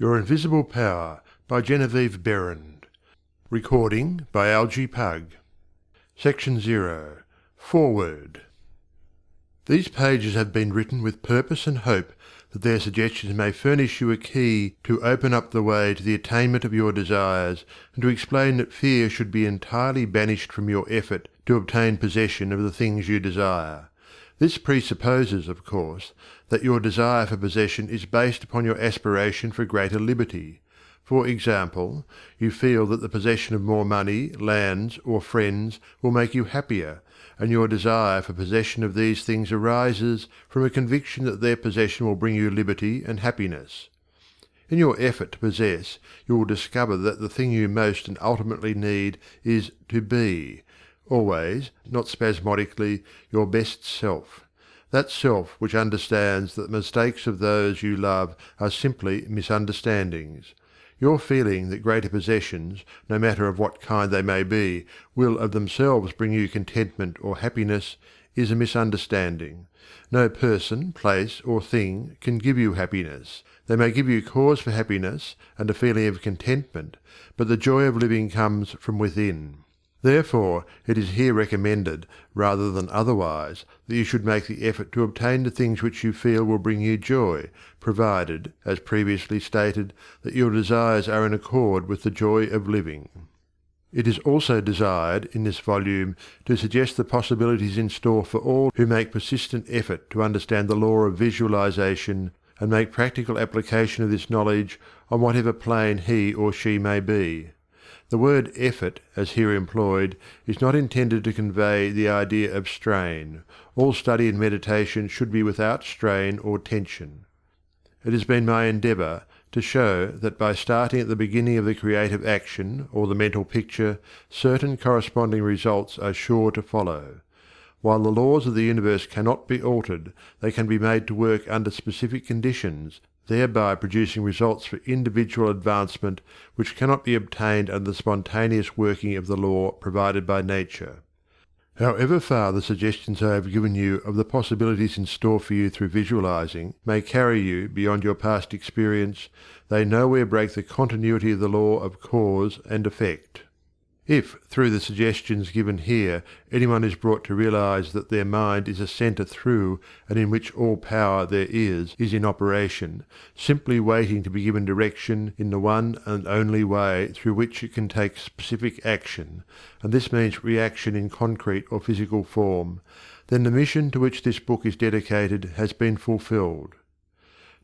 Your Invisible Power by Genevieve Behrend. Recording by Algie Pug. Section 0. Foreword. These pages have been written with purpose and hope that their suggestions may furnish you a key to open up the way to the attainment of your desires, and to explain that fear should be entirely banished from your effort to obtain possession of the things you desire. This presupposes, of course, that your desire for possession is based upon your aspiration for greater liberty. For example, you feel that the possession of more money, lands, or friends will make you happier, and your desire for possession of these things arises from a conviction that their possession will bring you liberty and happiness. In your effort to possess, you will discover that the thing you most and ultimately need is to be, always, not spasmodically, your best self. That self which understands that the mistakes of those you love are simply misunderstandings. Your feeling that greater possessions, no matter of what kind they may be, will of themselves bring you contentment or happiness is a misunderstanding. No person, place, or thing can give you happiness. They may give you cause for happiness and a feeling of contentment, but the joy of living comes from within. Therefore, it is here recommended, rather than otherwise, that you should make the effort to obtain the things which you feel will bring you joy, provided, as previously stated, that your desires are in accord with the joy of living. It is also desired, in this volume, to suggest the possibilities in store for all who make persistent effort to understand the law of visualization and make practical application of this knowledge on whatever plane he or she may be. The word effort, as here employed, is not intended to convey the idea of strain. All study and meditation should be without strain or tension. It has been my endeavour to show that by starting at the beginning of the creative action or the mental picture, certain corresponding results are sure to follow. While the laws of the universe cannot be altered, they can be made to work under specific conditions, thereby producing results for individual advancement which cannot be obtained under the spontaneous working of the law provided by nature. However far the suggestions I have given you of the possibilities in store for you through visualizing may carry you beyond your past experience, they nowhere break the continuity of the law of cause and effect. If, through the suggestions given here, anyone is brought to realize that their mind is a centre through and in which all power there is in operation, simply waiting to be given direction in the one and only way through which it can take specific action, and this means reaction in concrete or physical form, then the mission to which this book is dedicated has been fulfilled.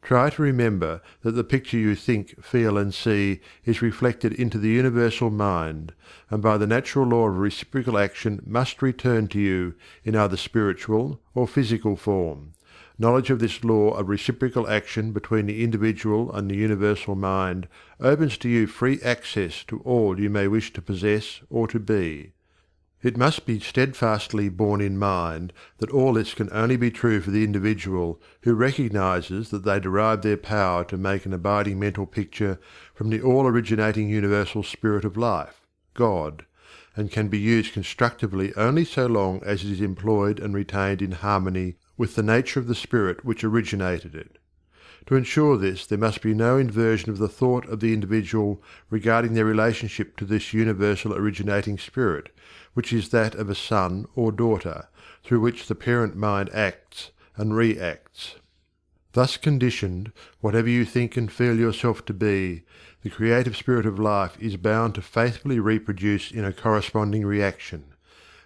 Try to remember that the picture you think, feel, and see is reflected into the universal mind, and by the natural law of reciprocal action must return to you in either spiritual or physical form. Knowledge of this law of reciprocal action between the individual and the universal mind opens to you free access to all you may wish to possess or to be. It must be steadfastly borne in mind that all this can only be true for the individual who recognizes that they derive their power to make an abiding mental picture from the all-originating universal spirit of life, God, and can be used constructively only so long as it is employed and retained in harmony with the nature of the spirit which originated it. To ensure this, there must be no inversion of the thought of the individual regarding their relationship to this universal originating spirit, which is that of a son or daughter, through which the parent mind acts and reacts. Thus conditioned, whatever you think and feel yourself to be, the creative spirit of life is bound to faithfully reproduce in a corresponding reaction.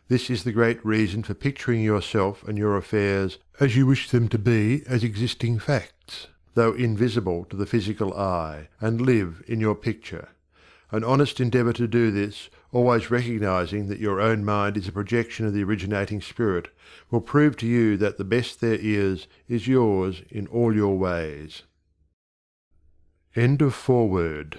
This is the great reason for picturing yourself and your affairs as you wish them to be as existing facts, though invisible to the physical eye, and live in your picture. An honest endeavour to do this, always recognizing that your own mind is a projection of the originating spirit, will prove to you that the best there is yours in all your ways. End of Foreword.